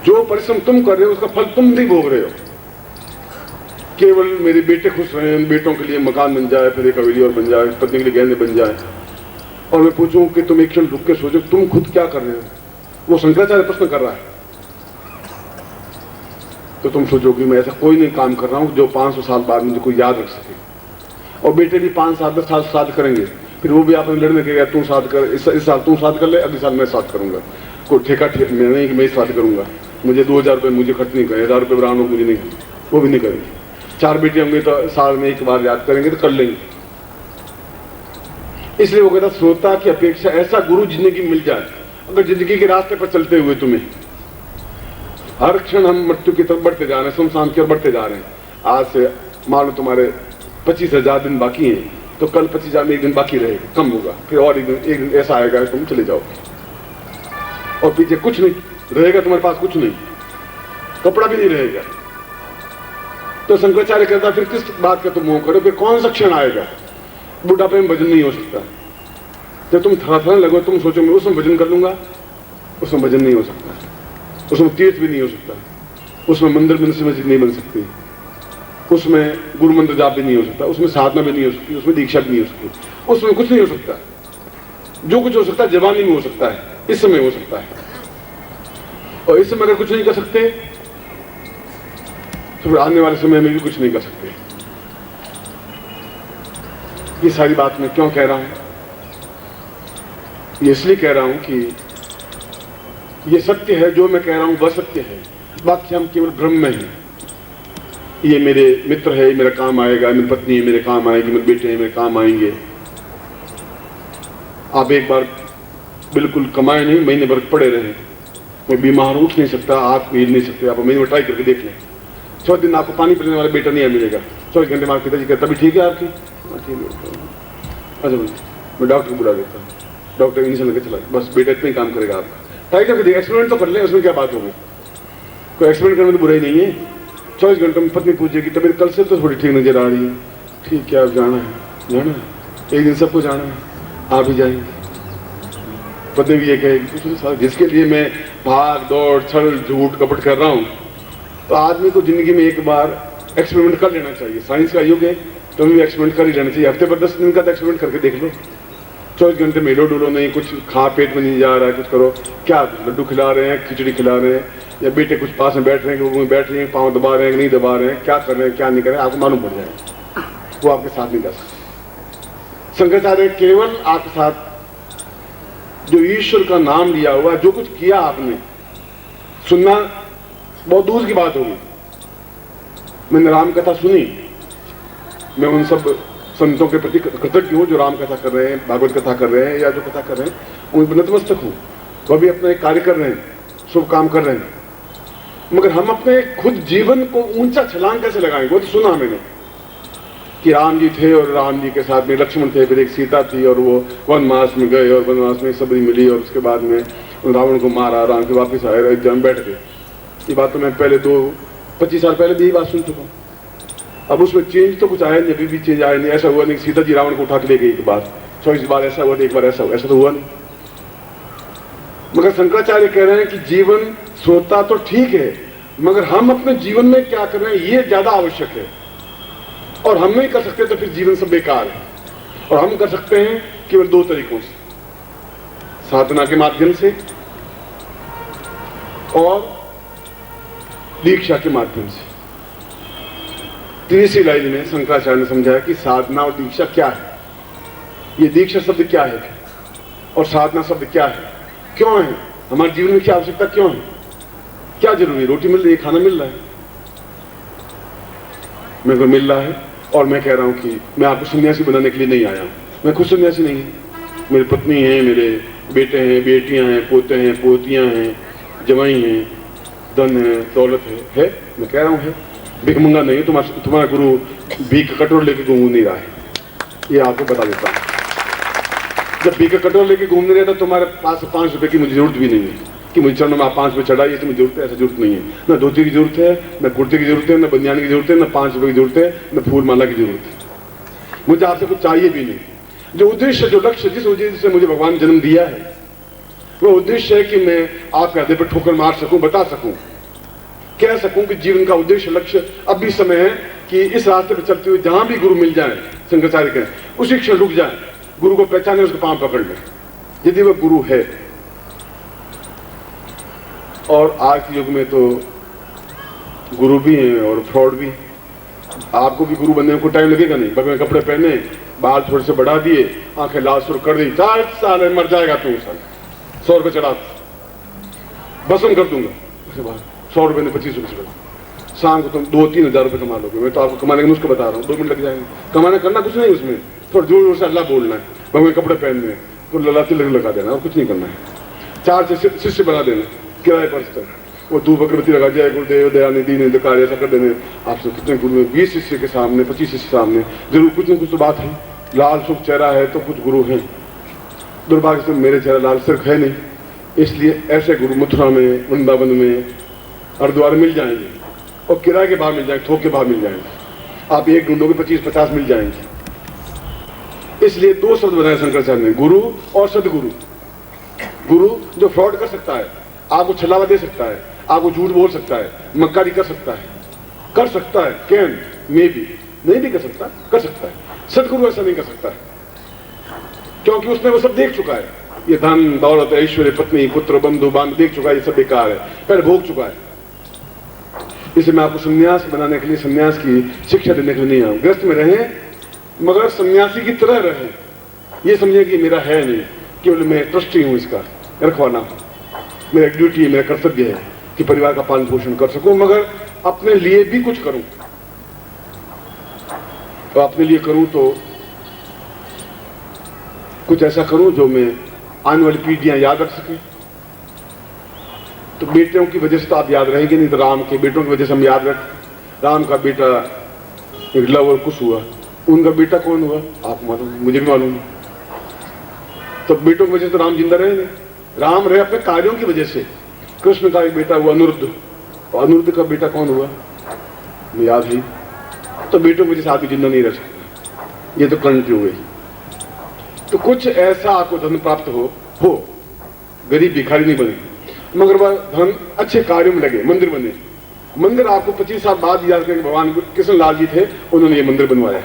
जो परिश्रम तुम कर रहे हो उसका फल तुम नहीं भोग रहे हो। केवल मेरे बेटे खुश रहे, बेटों के लिए मकान बन जाए, फिर एक हवेली और बन जाए, पत्नी के लिए गहने बन जाए, और मैं पूछूं कि तुम एक क्षण रुक के सोचो तुम खुद क्या कर रहे हो। वो शंकराचार्य प्रश्न कर रहा है, तो तुम सोचो कि मैं ऐसा कोई नहीं काम कर रहा हूं जो 500 साल बाद मुझे कोई याद रख सके। और बेटे भी 5 साल 10 साल साथ करेंगे, फिर वो भी आपने लड़ने के तू साथ कर, इस साल तू साथ कर ले, अगले साल मैं साथ करूंगा। कोई ठेका मैं नहीं कि मैं साथ करूंगा, मुझे 2000 रुपये मुझे खर्च नहीं करें, 1000 रुपये ब्राह्मण मुझे नहीं, वो भी नहीं करेंगे। 4 बेटे होंगे तो साल में एक बार याद करेंगे तो कर लेंगे। इसलिए वो कहता श्रोता की अपेक्षा ऐसा गुरु जिंदगी मिल जाए, अगर जिंदगी के रास्ते पर चलते हुए तुम्हें हर क्षण हम मृत्यु की तरफ बढ़ते जा रहे हैं, शमशान की ओर बढ़ते जा रहे हैं। आज से मान लो तुम्हारे 25,000 दिन बाकी हैं, तो कल 25,000 में एक दिन बाकी रहेगा, कम होगा, फिर और एक दिन ऐसा आएगा तुम चले जाओगे और पीछे कुछ नहीं रहेगा, तुम्हारे पास कुछ नहीं, कपड़ा भी नहीं रहेगा। तो शंकराचार्य कहता फिर किस बात का तुम मोह करो, फिर कौन सा क्षण आएगा। बुढ़ापे में भजन नहीं हो सकता, जब तुम थरथरने लगो तुम सोचो मैं उसमें भजन कर लूंगा, उसमें भजन नहीं हो सकता, उसमें तीर्थ भी नहीं हो सकता, उसमें मंदिर मस्जिद नहीं बन सकती, उसमें गुरु मंत्र जाप भी नहीं हो सकता, उसमें साधना भी नहीं हो सकती, उसमें दीक्षा भी नहीं हो सकती, उसमें कुछ नहीं हो सकता। जो कुछ हो सकता है जवानी में हो सकता है, इस समय हो सकता है, और इस समय अगर कुछ नहीं कर सकते तो फिर आने वाले समय में भी कुछ नहीं कर सकते। ये सारी बात मैं क्यों कह रहा हूं, ये इसलिए कह रहा हूं कि ये सत्य है, जो मैं कह रहा हूं वह सत्य है, बाकी हम केवल भ्रम में हैं। ये मेरे मित्र है, मेरा काम आएगा, मेरी पत्नी है मेरे काम आएगी, मेरे बेटे हैं मेरे काम आएंगे। आप एक बार बिल्कुल कमाए नहीं, महीने भर पड़े रहे, मैं बीमार उठ नहीं सकता, आप मिल नहीं सकते, आप महीने में ट्राई करके देख लें। 6 दिन आपको पानी पिलाने वाला बेटा नहीं मिलेगा, 24 घंटे में आपके पिताजी कहता भी ठीक है आपकी, ठीक है, अच्छा मैं डॉक्टर को बुला देता हूँ, डॉक्टर इंजेक्शन लेकर चला, बस बेटा इतना ही काम करेगा आपका। ट्राई करके देखिए, एक्सपेरिमेंट तो कर ले, उसमें क्या बात होगी, कोई एक्सपेरिमेंट करने में तो बुराई नहीं है। 24 घंटों में पत्नी पूछेगी तबीयत कल से तो थोड़ी ठीक नजर आ रही है, ठीक है आप जाना है, एक दिन सबको जाना है, आप ही जाएंगे। पत्नी भी ये कहेगी जिसके लिए मैं भाग दौड़ छल झूठ कपट कर रहा हूँ, तो आदमी को जिंदगी में एक बार एक्सपेरिमेंट कर लेना चाहिए। साइंस का युग है तो भी एक्सपेरिमेंट कर ही लेना चाहिए। हफ्ते पर 10 दिन का तो एक्सपेरिमेंट करके देख लो। 24 घंटे में हिलो डुलो नहीं, कुछ खा पेट में नहीं जा रहा है, कुछ करो, क्या लड्डू खिला रहे हैं, खिचड़ी खिला रहे हैं, या बेटे कुछ पास में बैठ रहे हैं कि वो बैठ रहे हैं, पाँव दबा रहे हैं कि नहीं दबा रहे हैं, क्या कर रहे हैं क्या नहीं कर रहे हैं, आपको मालूम पड़ जाएगा, वो आपके साथ नहीं कर सकते। शंकराचार्य केवल आपके साथ जो ईश्वर का नाम लिया हुआ, जो कुछ किया आपने, सुनना बहुत दूर की बात होगी। मैंने राम कथा सुनी, मैं उन सब संतों के प्रति कृतज्ञ हूँ जो राम कथा कर रहे हैं, भागवत कथा कर रहे हैं, या जो कथा कर रहे हैं, उन पर नतमस्तक हूँ। वह भी अपना एक कार्य कर रहे हैं, शुभ काम कर रहे हैं, मगर हम अपने खुद जीवन को ऊंचा छलांग कैसे लगाएंगे। वो तो सुना मैंने कि राम जी थे और राम जी के साथ में लक्ष्मण थे, फिर एक सीता थी, और वो वनवास में गए और वनवास में सबरी मिली, और उसके बाद में रावण को मारा, राम के वापिस आए, एक जन्म बैठ गए। ये बात तो मैं पहले 25 साल पहले भी यही बात सुन चुका हूँ। अब उसमें चेंज तो कुछ आया नहीं, अभी भी चेंज आया नहीं। ऐसा हुआ नहीं सीता जी रावण को उठा के ले गई एक बार, 24 बार ऐसा हुआ, एक बार ऐसा हुआ, ऐसा तो हुआ नहीं। मगर शंकराचार्य कह रहे हैं कि जीवन श्रोता तो ठीक है, मगर हम अपने जीवन में क्या कर रहे हैं ये ज्यादा आवश्यक है। और हम नहीं कर सकते तो फिर जीवन सब बेकार है। और हम कर सकते हैं केवल 2 तरीकों से, साधना के माध्यम से और दीक्षा के माध्यम से। तीसरी लाइन में शंकराचार्य ने समझाया कि साधना और दीक्षा क्या है, ये दीक्षा शब्द क्या है और साधना शब्द क्या है, क्यों है, हमारे जीवन में क्या आवश्यकता क्यों है, क्या जरूरी है। रोटी मिल रही है, खाना मिल रहा है, मेरे को मिल रहा है, और मैं कह रहा हूं कि मैं आपको सन्यासी बनाने के लिए नहीं आया हूं। मैं खुद सन्यासी नहीं हूं, मेरी पत्नी है, मेरे बेटे हैं, बेटियां हैं, पोते हैं, पोतियां हैं, जवाई हैं, धन है, दौलत है। मैं कह रहा हूं है, भीख मंगा नहीं, तुम्हारा गुरु भीख कटोर लेके घूम नहीं रहा है, ये आपको बता देता हूं। जब भीख कटोर लेके घूमने रहता तुम्हारे पास 5 रुपए की मुझे जरूरत भी नहीं है कि मुझे चरणों में आप 5 रुपए चढ़ाइए तो मुझे जरूरत है, ऐसा जरूरत नहीं है। ना धोती की जरूरत है, ना कुर्ते की जरूरत है, ना बनियान की जरूरत है, ना 5 रुपए की जरूरत है, ना फूल माला की जरूरत है। मुझे आपसे कुछ चाहिए भी नहीं। जो उद्देश्य, जो लक्ष्य, जिस उद्देश्य से मुझे भगवान ने जन्म दिया है, वो उद्देश्य है कि मैं आपके हृदय पर ठोकर मार सकूं, बता सकूं कह सकूं कि जीवन का उद्देश्य लक्ष्य अब भी समय है कि इस रास्ते पर चलते हुए जहां भी गुरु मिल जाए, शंकराचार्य कहें, उसी क्षण रुक जाए, गुरु को पहचाने, उसके पांव पकड़ ले यदि वह गुरु है। और आज के युग में तो गुरु भी हैं और फ्रॉड भी। आपको भी गुरु बनने को टाइम लगेगा नहीं। भगवे कपड़े पहने, बाल थोड़े से बढ़ा दिए, आंखें लाल सुर कर दी, 4 साल में मर जाएगा तू, साल 100 रुपये चढ़ा बसम कर दूंगा, उसके बाद 100 रुपये ने 25 रुपये चढ़ा, शाम को तुम 2-3 हज़ार रुपये कमा लोगे। मैं तो आपको कमाने का नुस्खा बता रहा हूँ, 2 मिनट लग जाएंगे। कमाना करना कुछ नहीं, उसमें थोड़ा जोर जोर से अल्लाह बोलना है, भगवे कपड़े पहनने हैं तो लला तिलक लगा देना और कुछ नहीं करना है। 4 शिष्य बना देना किराए पर, वो धूप अगरबत्ती लगा जाए, गुरुदेव दयानिधि ने कार्य ऐसा कर देने। आपसे कितने गुरु 20 शिष्य के सामने, 25 शिष्य सामने, जरूर कुछ न कुछ तो बात है। लाल सुख चेहरा है तो कुछ गुरु हैं। दुर्भाग्य से मेरे चेहरा लाल सिर्फ है नहीं, इसलिए ऐसे गुरु मथुरा में, वृंदावन में, हरिद्वार मिल जाएंगे और किराए के भाव मिल जाएंगे, थोक के भाव मिल जाएंगे। आप एक ढूंढोगे 25-50 मिल जाएंगे। इसलिए 2 शब्द बनाए शंकराचार्य ने, गुरु और सदगुरु। गुरु जो फ्रॉड कर सकता है, आपको छलावा दे सकता है, आपको झूठ बोल सकता है, मक्कारी कर सकता है, कैन मे बी, नहीं भी कर सकता है। सदगुरु ऐसा नहीं कर सकता है, क्योंकि उसने वो सब देख चुका है। ये धन दौलत ऐश्वर्य पत्नी पुत्र बंधु बांध देख चुका है, ये सब बेकार है, पहले भोग चुका है। इसलिए मैं आपको सन्यास बनाने के लिए, सन्यास की शिक्षा देने के लिए नहीं आऊं। ग्रस्त में रहें मगर सन्यासी की तरह रहें। ये समझे कि मेरा है नहीं, केवल मैं ट्रस्टी हूं, इसका रखवाना मेरा ड्यूटी है, मेरा कर्तव्य है कि परिवार का पालन पोषण कर सकूं, मगर अपने लिए भी कुछ करूं। तो अपने लिए करूं तो कुछ ऐसा करूं जो मैं आने वाली पीढ़ियां याद रख सकें। तो बेटियों की वजह से तो आप याद रहेंगे नहीं, तो राम के बेटों की वजह से हम याद रख। राम का बेटा लव और कुश हुआ, उनका बेटा कौन हुआ आपको मालूम, मुझे भी मालूम है। तो बेटों की वजह से तो राम जिंदा रहे नहीं, राम रहे अपने कार्यों की वजह से। कृष्ण का एक बेटा हुआ अनिरुद्ध, और अनिरुद्ध का बेटा कौन हुआ याद है। तो बेटों की वजह से आदमी जिंदा नहीं रह सकता, ये तो क्रांति हो गई। तो कुछ ऐसा आपको धन प्राप्त हो, गरीब भिखारी नहीं बने, मगर वह धन अच्छे कार्यों में लगे, मंदिर बने। मंदिर आपको 25 साल बाद याद करेंगे, भगवान कृष्ण लाल जी थे, उन्होंने ये मंदिर बनवाया।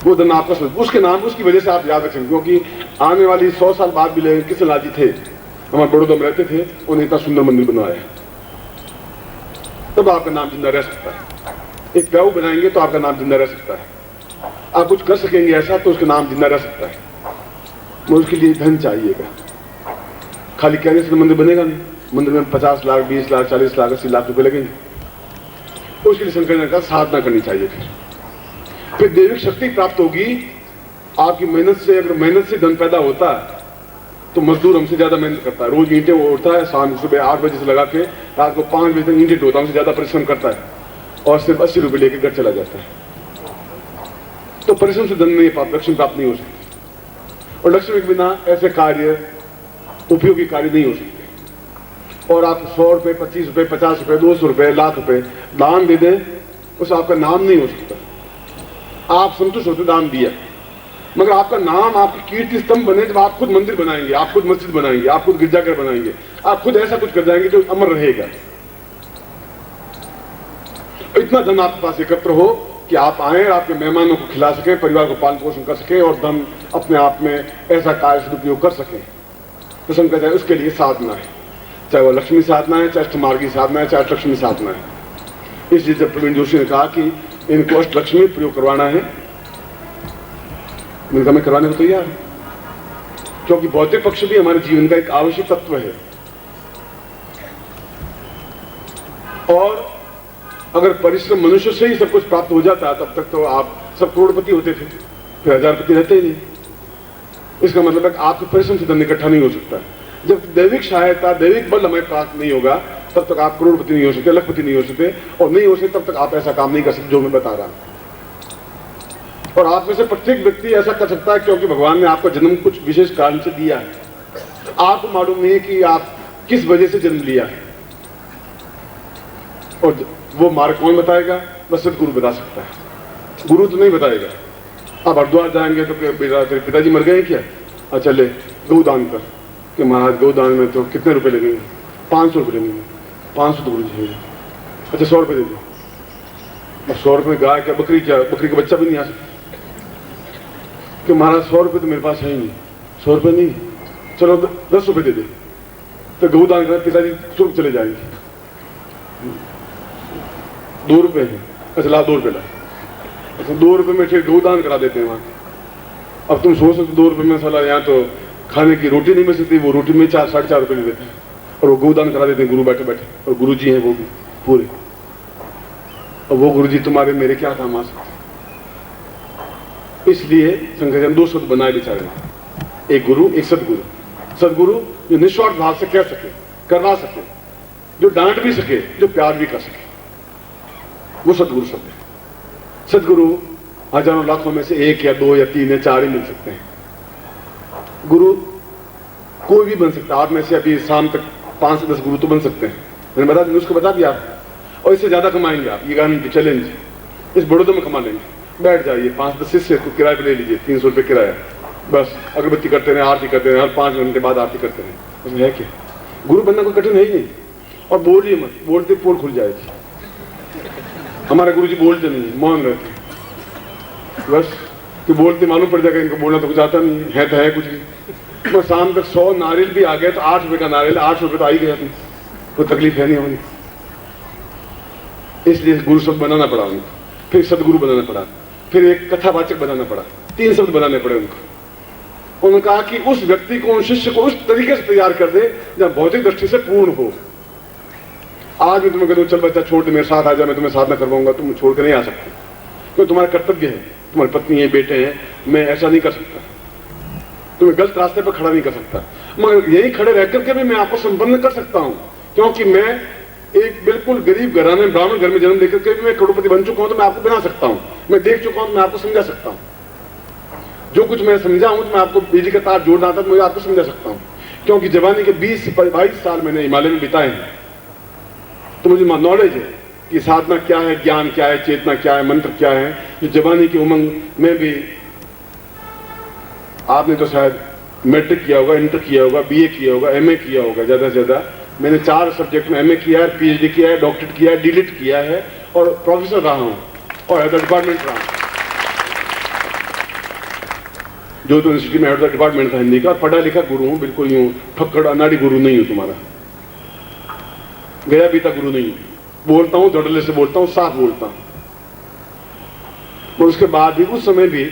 वो धन आपका उसके नाम, उसकी वजह से आप याद रखेंगे, क्योंकि आने वाली 100 साल बाद भी लगेंगे। कृष्ण लाल जी थे, हमारे बड़ौदा में रहते थे, उन्हें इतना सुंदर मंदिर बनवाया, तब आपका नाम जिंदा रह सकता है। एक प्याऊ बनाएंगे तो आपका नाम जिंदा रह सकता है। आप कुछ कर सकेंगे ऐसा तो उसका नाम जिंदा रह सकता है, मगर उसके लिए धन चाहिएगा। खाली कहने से तो मंदिर बनेगा नहीं। मंदिर में 50 लाख 20 लाख 40 लाख 80 लाख रुपए लगेंगे। तो उसके लिए शंकर ने कहा साधना करनी चाहिए। फिर दैविक शक्ति प्राप्त होगी आपकी मेहनत से। अगर मेहनत से धन पैदा होता है तो मजदूर हमसे ज्यादा मेहनत करता है, रोज ईंटें वो उड़ता है, शाम सुबह 8 बजे से लगा के रात को 5 बजे तक ईंटें ढोता, हमसे ज्यादा परिश्रम करता है और सिर्फ 80 रुपए लेके घर चला जाता है। तो परिश्रम से धन नहीं प्राप्त, लक्ष्मी प्राप्त नहीं हो सकती, और लक्ष्मी के बिना ऐसे कार्य, उपयोगी कार्य नहीं हो सकते। और आप 100 रुपए 25 रुपए 50 रुपए 200 रुपए लाख रुपए दान दे दें, उस आपका नाम नहीं हो सकता। आप संतुष्ट होते दान दिया, मगर आपका नाम, आपकी कीर्ति स्तंभ बने जब आप खुद मंदिर बनाएंगे, आप खुद मस्जिद बनाएंगे, आप खुद गिरजाघर बनाएंगे, आप खुद ऐसा कुछ कर जाएंगे जो अमर रहेगा। इतना धन आपके पास एकत्र हो कि आप आए, आपके मेहमानों को खिला सकें, परिवार को पालन पोषण कर सकें और धन अपने आप में ऐसा कार्य सदुपयोग कर सकें। तो शंकर जाए उसके लिए साधना है, चाहे वह लक्ष्मी साधना है, चाहे अष्टमार्गी साधना है, चाहे अष्टलक्ष्मी साधना है। इसलिए जब प्रवीण जोशी ने कहा कि इनको अष्टलक्ष्मी प्रयोग करवाना है, मैं करवाने को तैयार हूं, क्योंकि भौतिक पक्ष भी हमारे जीवन का एक आवश्यक तत्व है। और अगर परिश्रम मनुष्य से ही सब कुछ प्राप्त हो जाता तब तक तो आप सब करोड़पति होते थे, फिर हजारपति रहते ही नहीं। इसका मतलब है कि आपके परिश्रम से धन इकट्ठा नहीं हो सकता। जब दैविक सहायता, दैविक बल हमें प्राप्त नहीं होगा तब तक आप करोड़पति नहीं हो सकते, लखपति नहीं हो सकते, और नहीं हो सकते तब तक आप ऐसा काम नहीं कर सकते जो मैं बता रहा हूं। और आप में से प्रत्येक व्यक्ति ऐसा कर सकता है, क्योंकि भगवान ने आपका जन्म कुछ विशेष कारण से दिया है। आपको मालूम नहीं है कि आप किस वजह से जन्म लिया है, और वो मार्ग कौन बताएगा? बस सदगुरु बता सकता है, गुरु तो नहीं बताएगा। आप हरिद्वार जाएंगे तो तेरे पिताजी मर गए क्या? अच्छा ले गौदान कर, कि महाराज गौदान में तो कितने रुपए लगेंगे? 500 रुपये लगेंगे। 500 तो गुरु जी अच्छा 100 रुपये दे दो। और 100 रुपये में गाय क्या बकरी क्या, बकरी का बच्चा भी नहीं आ सकता कि महाराज 100 रुपये तो मेरे पास है ही नहीं, 100 रुपये नहीं, चलो 10 रुपये दे दे। तो गौदान कर पिताजी तुरंत चले जाएंगे। 2 रुपये हैं, अच्छा ला 2 रुपये ला। अच्छा 2 रुपये में फिर गौदान करा देते हैं वहां। अब तुम सोच सकते 2 रुपये में साला यहाँ तो खाने की रोटी नहीं मिल सकती, वो रोटी में 4 साढ़े 4 रुपये ले देते हैं और वो गौदान करा देते हैं गुरु बैठे बैठे। और गुरु जी हैं वो भी पूरे, और वो गुरु जी तुम्हारे मेरे क्या काम आ सकते। इसलिए शंकराचार्य 2 शब्द बनाए बेचारे ने, एक गुरु एक सदगुरु। सदगुरु जो निस्वार्थ भाव से कह सके, करवा सके, जो डांट भी सके, जो प्यार भी कर सके, वो सदगुरु शब्द है। सदगुरु हजारों लाखों में से 1 या 2 या 3 या 4 ही मिल सकते हैं। गुरु कोई भी बन सकता है। आप में से अभी शाम तक 5 से 10 गुरु तो बन सकते हैं, मैंने बता उसको बता दिया आपको। और इससे ज्यादा कमाएंगे आप, ये गारंटी चैलेंज। इस बड़ौदा में कमा लेंगे, बैठ जाइए 5-10 शिष्य को किराए पे ले लीजिए, 300 रुपये किराया, बस अगरबत्ती करते रहे, आरती करते रहे, हर 5 घंटे बाद आरती करते रहे। उसमें है क्या, गुरु बनना कोई कठिन है ही नहीं। और बोलिए मत, बोलते पोल खुल जाएगी। हमारे गुरु जी बोलते नहीं, मौन रहते, बस कि बोलते मालूम पड़ जाएगा इनको बोलना तो कुछ आता नहीं है, तो है कुछ नहीं। तो शाम तक 100 नारियल भी आ गए तो 8 रुपये का नारियल, 8 रुपये तो आ ही गया, कोई तकलीफ है नहीं होनी। इसलिए गुरु शब्द बनाना पड़ा उनको, फिर सदगुरु बनाना पड़ा, फिर एक कथावाचक बनाना पड़ा, 3 शब्द बनाने पड़े उनको। उन्होंने कहा कि उस व्यक्ति को, उन शिष्य को उस तरीके से तैयार कर दे जहां भौतिक दृष्टि से पूर्ण हो। आज मैं तुम्हें कहूँ चल बच्चा छोड़ दे, मेरे साथ आ जा, मैं तुम्हें साधना करवाऊंगा, तुम छोड़ कर नहीं आ सकते, क्योंकि तुम्हारा कर्तव्य है, तुम्हारी पत्नी है, बेटे हैं, मैं ऐसा नहीं कर सकता, तुम्हें गलत रास्ते पर खड़ा नहीं कर सकता। मगर यही खड़े रह करके भी मैं आपको संपन्न कर सकता हूं, क्योंकि मैं एक बिल्कुल गरीब घराने ब्राह्मण घर में जन्म लेकर के भी मैं करोड़पति बन चुका हूं, तो मैं आपको बना सकता हूं। मैं देख चुका हूं, तो मैं आपको समझा सकता हूं। जो कुछ मैं समझा हूं, तो मैं आपको बिजली का तार जोड़ना था, तो मैं आपको समझा सकता हूं, क्योंकि जवानी के 20-22 साल मैंने हिमालय में बिताए हैं। तो मुझे नॉलेज है कि साधना क्या है, ज्ञान क्या है, चेतना क्या है, मंत्र क्या है। जो जवानी की उमंग में भी, आपने तो शायद मैट्रिक किया होगा, इंटर किया होगा, बीए किया होगा, एमए किया होगा, ज्यादा से ज्यादा। मैंने 4 सब्जेक्ट में एमए किया है, पीएचडी किया है, डॉक्टरेट किया है, डीलिट किया है, और प्रोफेसर रहा हूं, और हेड ऑफ डिपार्टमेंट रहा हूं। जो तो यूनिवर्सिटी में हेड ऑफ डिपार्टमेंट था हिंदी का, और पढ़ा लिखा गुरु हूं, बिल्कुल यूं ठक्कड़ अनाड़ी गुरु नहीं हूं तुम्हारा, गया बीता गुरु नहीं हूं। बोलता हूं धड़ल्ले से बोलता हूं, साफ बोलता हूं। और उसके बाद भी, उस समय भी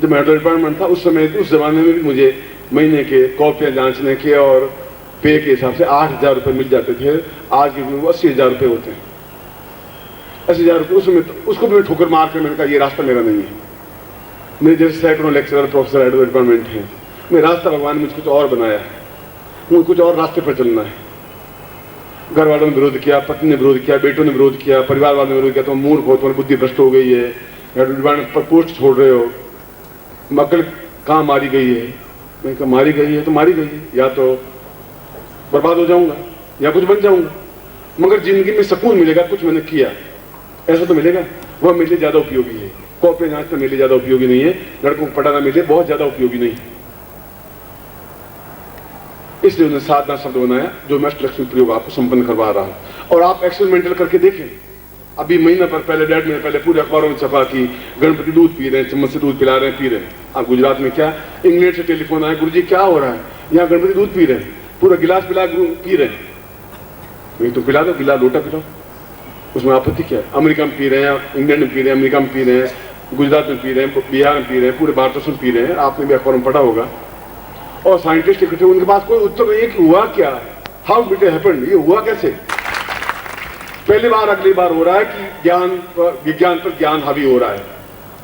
जब हेड ऑफ डिपार्टमेंट था, उस समय उस जमाने में भी मुझे महीने के कॉपियां जांचने के और पे के हिसाब से 8,000 रुपये मिल जाते थे। आज के वो 80,000 रुपये होते हैं। 80,000 रुपये उसमें, उसको भी ठोकर मार के मैंने कहा ये रास्ता मेरा नहीं है। मेरे जैसे सैकड़ों lecturer, professor, head of department हैं, मेरा रास्ता भगवान ने मुझे कुछ और बनाया है, मुझे कुछ और रास्ते पर चलना है। घर वालों ने विरोध किया, पत्नी ने विरोध किया, बेटों ने विरोध किया, परिवार वालों ने विरोध किया, तुम मूर्ख हो, तुम्हारी बुद्धि भ्रष्ट हो गई है, हेड ऑफ डिपार्टमेंट पर पोस्ट छोड़ रहे हो, मक्कल कहाँ मारी गई है। मैं कहा मारी गई है तो मारी गई है, या तो बर्बाद हो जाऊंगा या कुछ बन जाऊंगा, मगर जिंदगी में सुकून मिलेगा, कुछ मैंने किया ऐसा तो मिलेगा। वह मेरे लिए ज्यादा उपयोगी है, कॉपी जांच तो मेरे लिए ज्यादा उपयोगी नहीं है, लड़कों को पढ़ाना मेरे लिए बहुत ज्यादा उपयोगी नहीं है। इसलिए उन्होंने साधना शब्द बनाया, जो मैं अष्टलक्ष्मी प्रयोग आपको संपन्न करवा रहा हूं। और आप एक्सपेरिमेंटल करके देखें। अभी महीना पर पहले, 1.5 महीने पहले पूरे अखबारों में छपा कि गणपति दूध पी रहे हैं, चम्मच से दूध पिला रहे हैं, पी रहे हैं। आप गुजरात में क्या, इंग्लैंड से टेलीफोन आया, गुरुजी क्या हो रहा है, यहाँ गणपति दूध पी रहे हैं, पूरा गिलास पिला पी रहे हैं। नहीं तो पिला दो, गिलास लोटा पिलाओ, उसमें आपत्ति क्या है। अमेरिका में पी रहे हैं, इंग्लैंड में पी रहे हैं, अमेरिका में पी रहे हैं, गुजरात में पी रहे हैं, बिहार में पी रहे हैं, पूरे भारत में पी रहे हैं। आपने भी अखबार में पढ़ा होगा। और साइंटिस्ट इकट्ठे, उनके पास कोई उत्तर नहीं है कि हुआ क्या, हाउ डिड इट हैपन, ये हुआ कैसे। पहली बार, अगली बार हो रहा है कि विज्ञान पर ज्ञान हावी हो रहा है।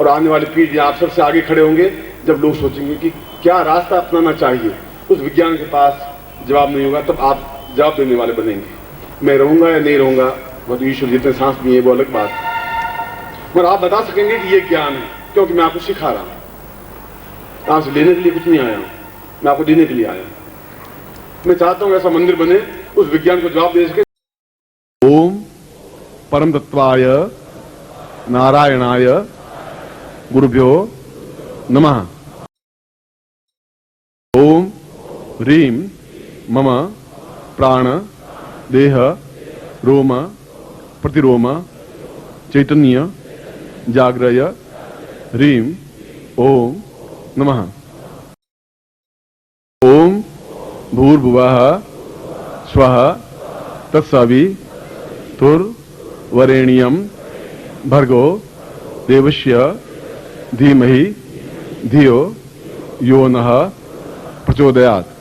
और आने वाली पीढ़ी आप सबसे आगे खड़े होंगे जब लोग सोचेंगे कि क्या रास्ता अपनाना चाहिए। उस विज्ञान के पास जवाब नहीं होगा, तब आप जवाब देने वाले बनेंगे। मैं रहूंगा या नहीं रहूंगा, वो तो ईश्वर जितने सांस दिए वो अलग बात है, मगर आप बता सकेंगे कि ये ज्ञान है, क्योंकि मैं आपको सिखा रहा हूं। आपसे लेने के लिए कुछ नहीं आया हूं, मैं आपको देने के लिए आया हूं। मैं चाहता हूं ऐसा मंदिर बने, उस विज्ञान को जवाब दे सके। ओम परम तत्वाय नारायणाय गुरुभ्यो नमः। ओम ह्रीं मम प्राण देह रोम प्रतिरोम चैतन्य जाग्रय ह्रीं ओम नमः। ओम भूर्भुवः स्वः तत्सवितुर्वरेण्यं भर्गो देवस्य धीमहि धियो यो नः प्रचोदयात्।